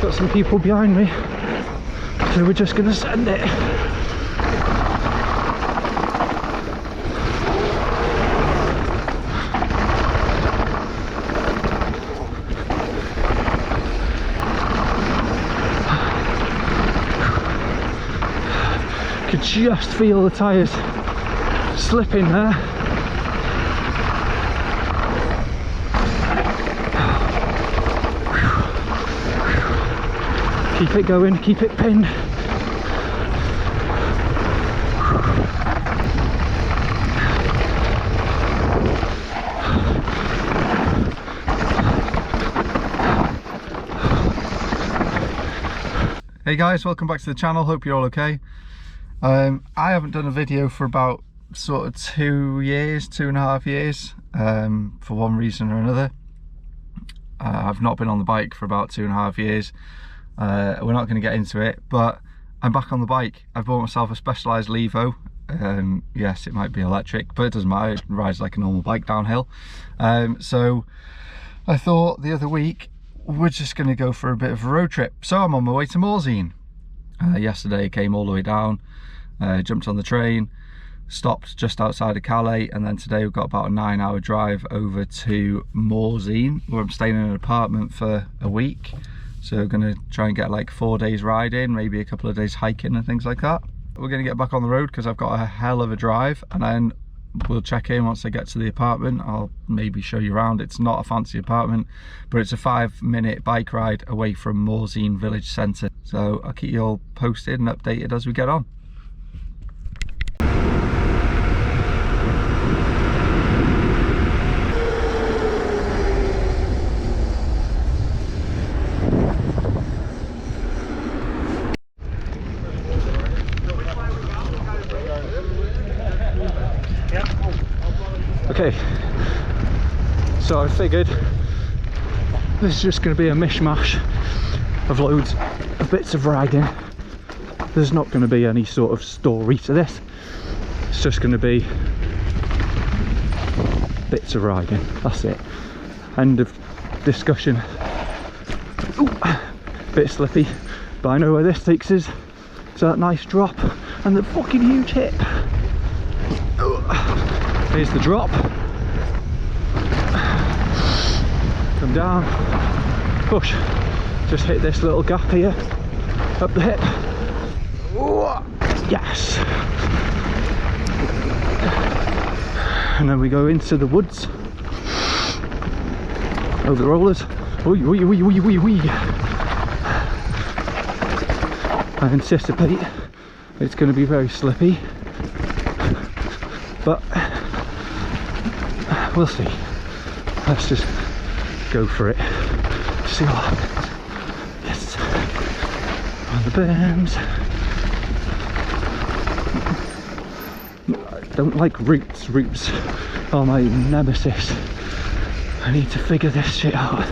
Got some people behind me, so we're just gonna send it. Could just feel the tyres slipping there. Keep it going, keep it pinned. Hey guys, welcome back to the channel. Hope you're all okay. I haven't done a video for about sort of 2 years, 2.5 years, for one reason or another. I've not been on the bike for about 2.5 years. We're not going to get into it, but I'm back on the bike. I've bought myself a Specialized LEVO. Yes, it might be electric, but it doesn't matter. It rides like a normal bike downhill. So I thought the other week we're just going to go for a bit of a road trip. So I'm on my way to Morzine. Yesterday I came all the way down, jumped on the train, stopped just outside of Calais, and then today we've got about a 9-hour drive over to Morzine, where I'm staying in an apartment for a week. So we're going to try and get like 4 days riding, maybe a couple of days hiking and things like that. We're going to get back on the road because I've got a hell of a drive, and then we'll check in once I get to the apartment. I'll maybe show you around. It's not a fancy apartment, but it's a 5-minute bike ride away from Morzine village centre. So I'll keep you all posted and updated as we get on. Okay, so I figured this is just going to be a mishmash of loads of bits of riding. There's not going to be any sort of story to this. It's just going to be bits of riding. That's it. End of discussion. Ooh, bit slippy, but I know where this takes us. So that nice drop and the fucking huge hip. Here's the drop. Come down, push, just hit this little gap here, up the hip. Ooh, yes. And then we go into the woods, over the rollers. Wee, wee, wee, wee, wee, wee. I anticipate it's going to be very slippy, but we'll see. Let's just go for it. See what happens. Yes. On the berms. I don't like roots. Roots are my nemesis. I need to figure this shit out.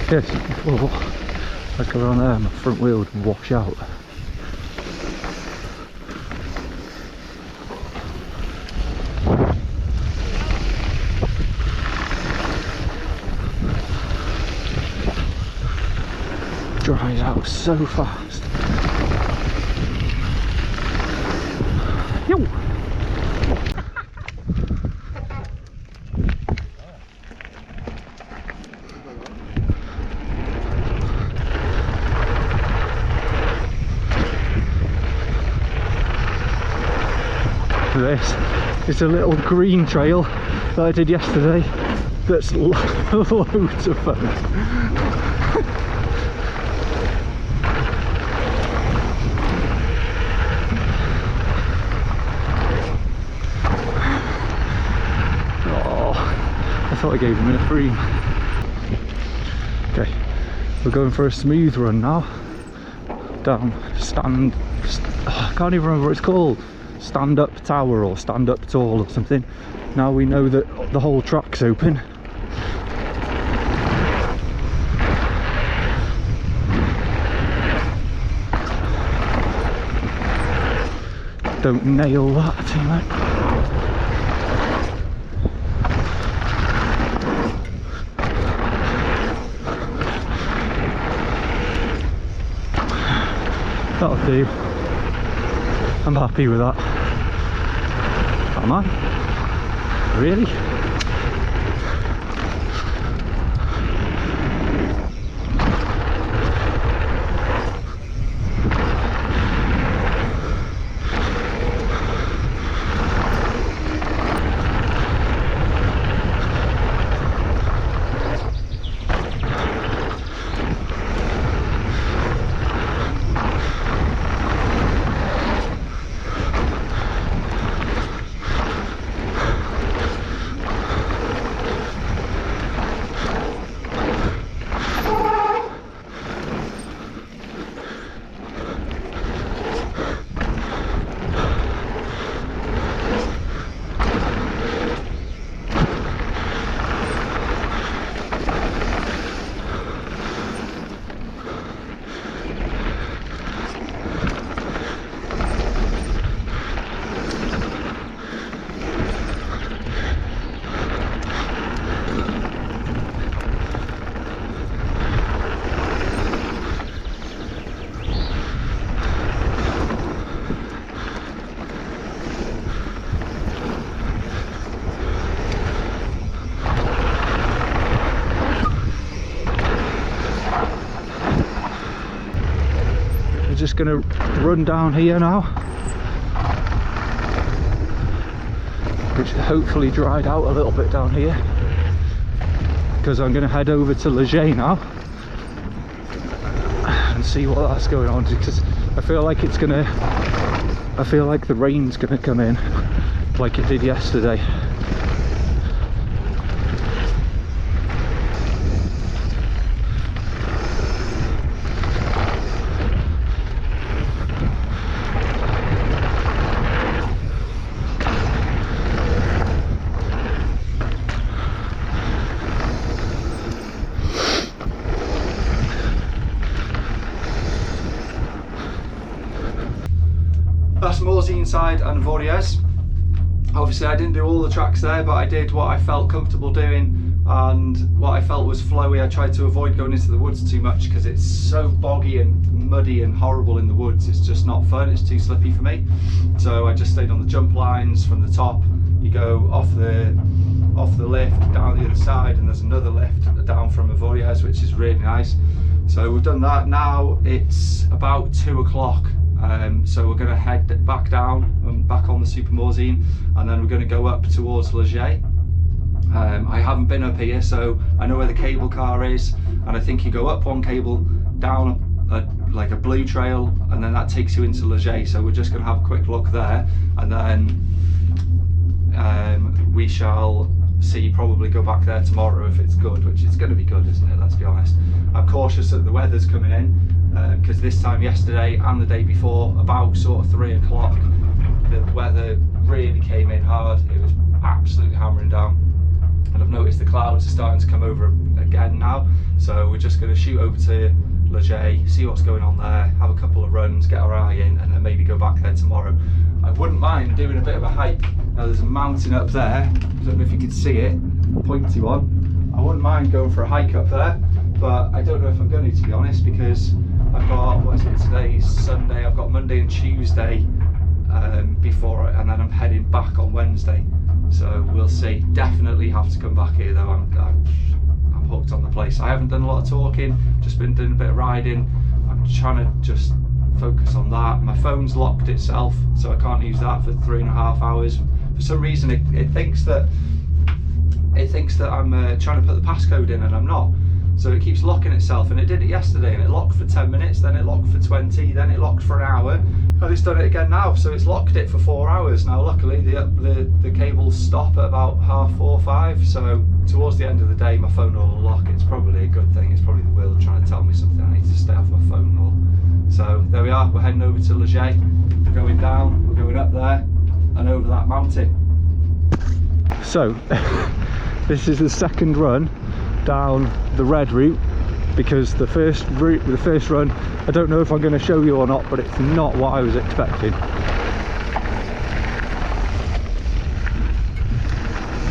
Yes, before I go around there, my front wheel would wash out. Dries out so fast. Yo. This is a little green trail that I did yesterday that's loads of fun. I thought I gave him a free. Okay, we're going for a smooth run now. Down I can't even remember what it's called. Stand up tower or stand up tall or something. Now we know that the whole track's open. Don't nail that too much. That'll do. I'm happy with that. Am I? Really? Just gonna run down here now, which hopefully dried out a little bit down here, because I'm gonna head over to Legere now and see what that's going on, because I feel like the rain's gonna come in like it did yesterday. That's Morzine side and Vitus. Obviously I didn't do all the tracks there, but I did what I felt comfortable doing and what I felt was flowy. I tried to avoid going into the woods too much because it's so boggy and muddy and horrible in the woods. It's just not fun, it's too slippy for me. So I just stayed on the jump lines from the top. You go off the lift down the other side, and there's another lift down from a Vitus, which is really nice. So we've done that. Now it's about 2 o'clock. So we're going to head back down and back on the Super Morzine, and then we're going to go up towards Legere. I haven't been up here, so I know where the cable car is, and I think you go up one cable, down like a blue trail, and then that takes you into Legere. So we're just going to have a quick look there, and then we shall see, probably go back there tomorrow if it's good, which it's going to be good, isn't it? Let's be honest. I'm cautious that the weather's coming in, because this time yesterday and the day before, about sort of 3 o'clock, the weather really came in hard. It was absolutely hammering down, and I've noticed the clouds are starting to come over again now. So we're just going to shoot over to Legere, see what's going on there, have a couple of runs, get our eye in, and then maybe go back there tomorrow. I wouldn't mind doing a bit of a hike. Now there's a mountain up there, I don't know if you can see it, pointy one. I wouldn't mind going for a hike up there, but I don't know if I'm going to be honest, because I've got, what is it, today's Sunday, I've got Monday and Tuesday before, and then I'm heading back on Wednesday. So we'll see. Definitely have to come back here though. I'm hooked on the place. I haven't done a lot of talking, just been doing a bit of riding. I'm trying to just focus on that. My phone's locked itself, so I can't use that for 3.5 hours. For some reason it thinks that I'm trying to put the passcode in, and I'm not. So it keeps locking itself, and it did it yesterday, and it locked for 10 minutes, then it locked for 20, then it locked for an hour, and it's done it again now. So it's locked it for 4 hours now. Luckily the cables stop at about 4:30, 5, so towards the end of the day my phone will lock. It's probably a good thing. It's probably the world trying to tell me something. I need to stay off my phone more. So there we are, we're heading over to Legere. We're going down, we're going up there and over that mountain. So this is the second run down the red route, because the first run, I don't know if I'm going to show you or not, but it's not what I was expecting.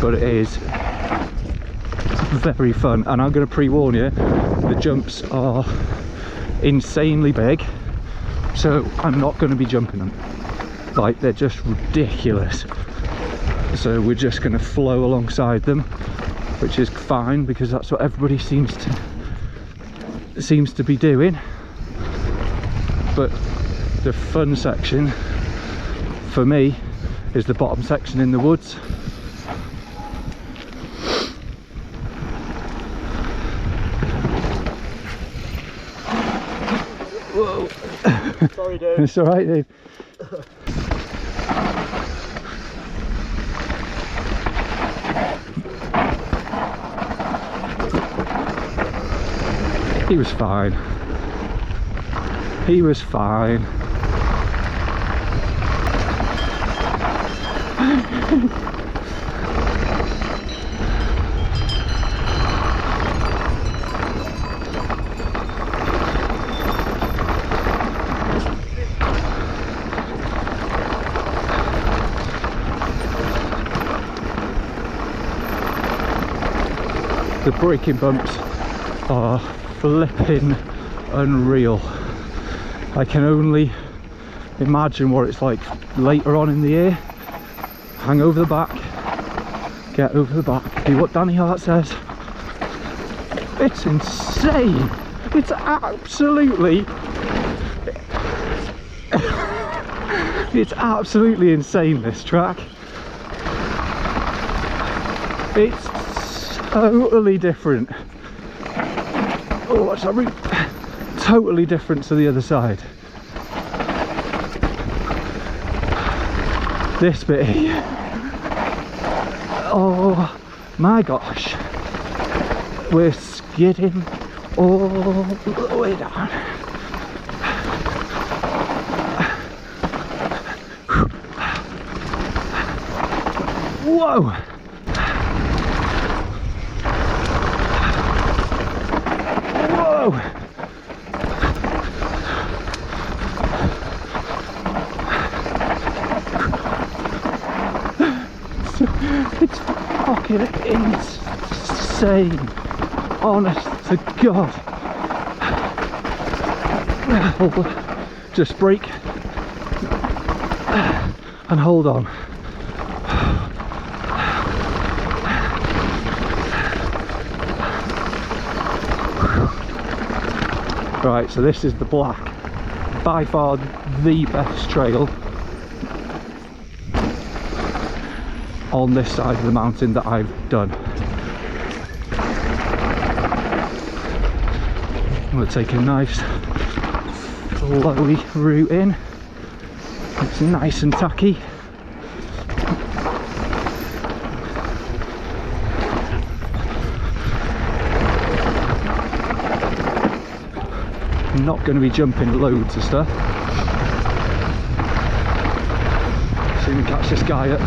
But it is very fun, and I'm going to pre-warn you, the jumps are insanely big, so I'm not going to be jumping them. Like, they're just ridiculous. So we're just going to flow alongside them, which is fine because that's what everybody seems to be doing. But the fun section for me is the bottom section in the woods. Whoa. Sorry, Dave. It's alright, Dave. He was fine. He was fine. The braking bumps are flipping unreal. I can only imagine what it's like later on in the year. Hang over the back, get over the back, do what Danny Hart says. It's insane. It's absolutely it's absolutely insane, this track. It's totally different. Oh, what's that route? Totally different to the other side. This bit here, oh my gosh, we're skidding all the way down. Whoa! Whoa! It's fucking insane, honest to God. Just brake and hold on. Right, so this is the black, by far the best trail on this side of the mountain that I've done. I'm going to take a nice flowy route in. It's nice and tacky. I'm not going to be jumping loads of stuff. See if we can catch this guy up.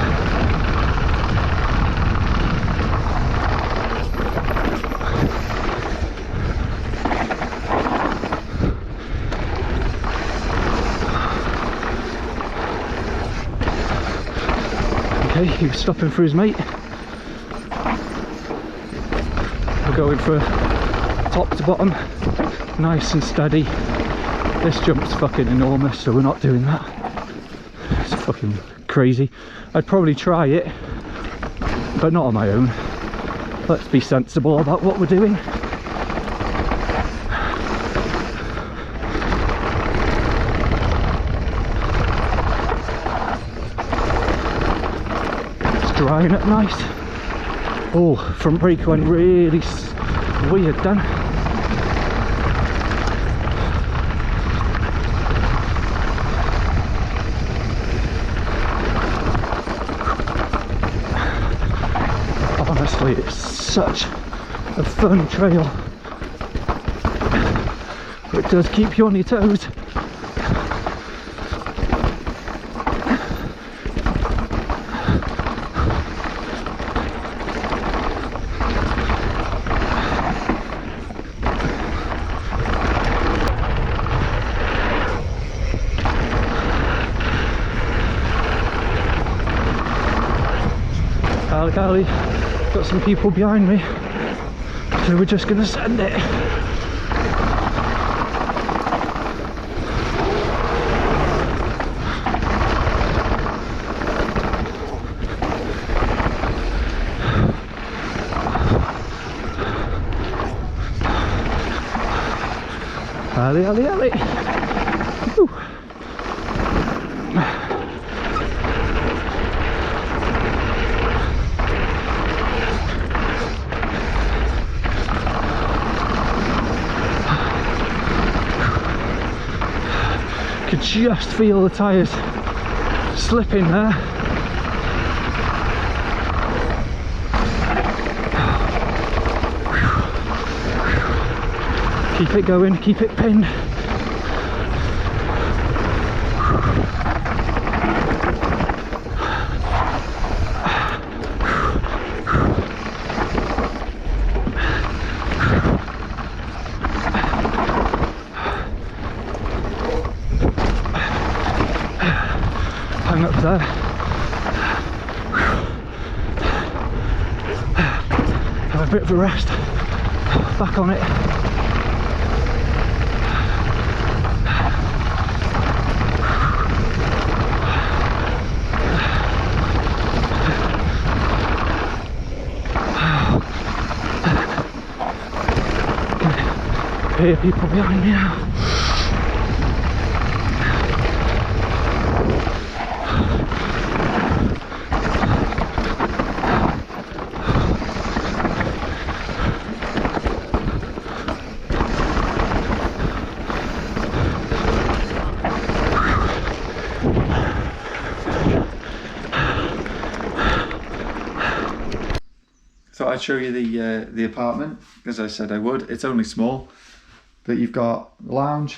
Okay, he was stopping for his mate. We're going for top to bottom, nice and steady. This jump's fucking enormous, so we're not doing that. It's fucking crazy. I'd probably try it, but not on my own. Let's be sensible about what we're doing. Drying up nice. Oh, front brake went really weird then. Honestly, it's such a fun trail. It does keep you on your toes. Alley, got some people behind me, so we're just gonna send it. Ali, Ali, Ali. Woo. Could just feel the tyres slipping there. Keep it going, keep it pinned. Hang up there. Have a bit of a rest. Back on it. I hear people behind me now. Thought I'd show you the apartment, as I said I would. It's only small, but you've got a lounge,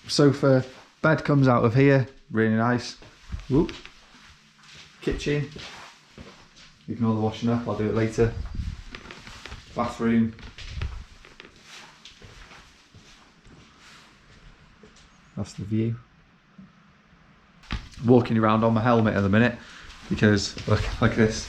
sofa, bed comes out of here, really nice. Whoop. Kitchen, ignore the washing up, I'll do it later. Bathroom. That's the view. Walking around on my helmet at the minute because look like this.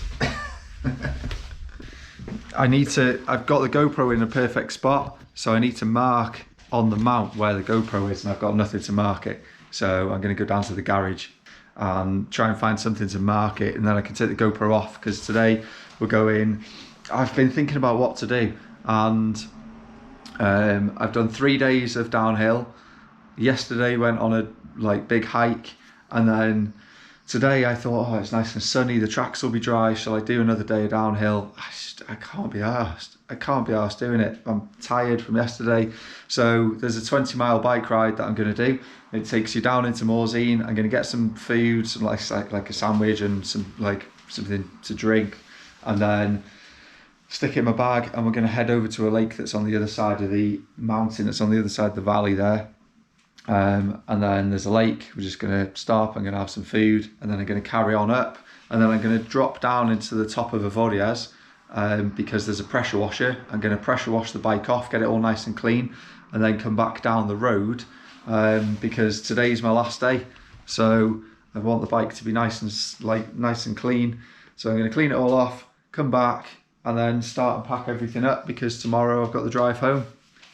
I've got the GoPro in a perfect spot, so I need to mark on the mount where the GoPro is, and I've got nothing to mark it. So I'm going to go down to the garage and try and find something to mark it, and then I can take the GoPro off, because today we're going, I've been thinking about what to do, and I've done 3 days of downhill. Yesterday went on a big hike, and then today I thought, oh, it's nice and sunny, the tracks will be dry, shall I do another day of downhill? I can't be arsed. I can't be arsed doing it. I'm tired from yesterday. So there's a 20-mile bike ride that I'm going to do. It takes you down into Morzine. I'm going to get some food, some like a sandwich and something to drink, and then stick it in my bag, and we're going to head over to a lake that's on the other side of the mountain, that's on the other side of the valley there. And then there's a lake. We're just going to stop, I'm going to have some food, and then I'm going to carry on up, and then I'm going to drop down into the top of a Vodiaz, because there's a pressure washer. I'm going to pressure wash the bike off, get it all nice and clean, and then come back down the road, because today's my last day, so I want the bike to be nice and clean. So I'm going to clean it all off, come back, and then start and pack everything up, because tomorrow I've got the drive home.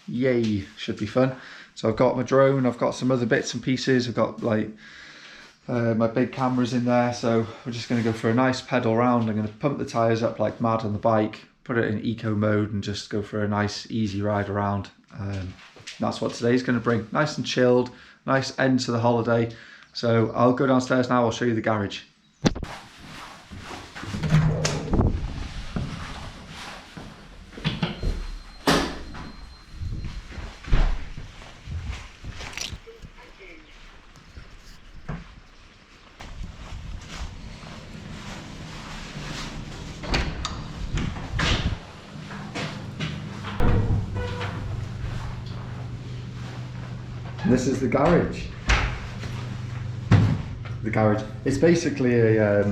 Yay, should be fun. So I've got my drone, I've got some other bits and pieces, I've got my big cameras in there, so we're just going to go for a nice pedal round. I'm going to pump the tyres up like mad on the bike, put it in eco mode, and just go for a nice easy ride around. That's what today's going to bring, nice and chilled, nice end to the holiday. So I'll go downstairs now, I'll show you the garage. This is the garage. The garage. It's basically a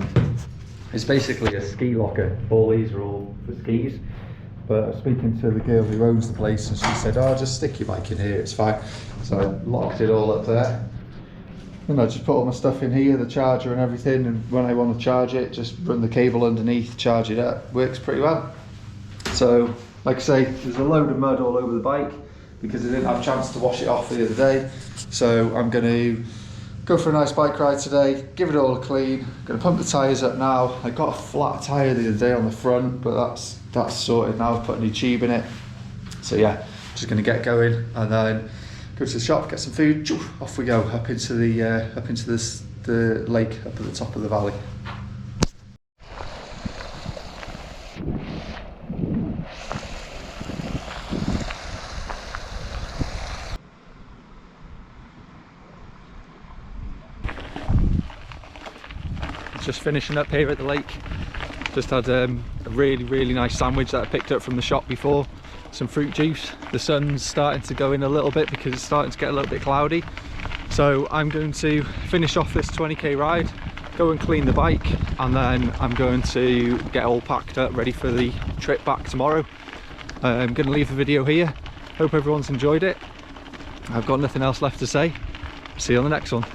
ski locker. All these are all for skis. But I was speaking to the girl who owns the place, and she said, "Oh, just stick your bike in here. It's fine." So I locked it all up there. And I just put all my stuff in here, the charger and everything. And when I want to charge it, just run the cable underneath, charge it up. Works pretty well. So, like I say, there's a load of mud all over the bike, because I didn't have a chance to wash it off the other day. So I'm going to go for a nice bike ride today, give it all a clean. I'm going to pump the tyres up now. I got a flat tyre the other day on the front, but that's sorted now. I've put a new tube in it. So yeah, just going to get going, and then go to the shop, get some food, off we go up into the lake up at the top of the valley. Just finishing up here at the lake. Just had a really nice sandwich that I picked up from the shop before. Some fruit juice. The sun's starting to go in a little bit because it's starting to get a little bit cloudy. So I'm going to finish off this 20k ride, go and clean the bike, and then I'm going to get all packed up ready for the trip back tomorrow. I'm going to leave the video here. Hope everyone's enjoyed it. I've got nothing else left to say. See you on the next one.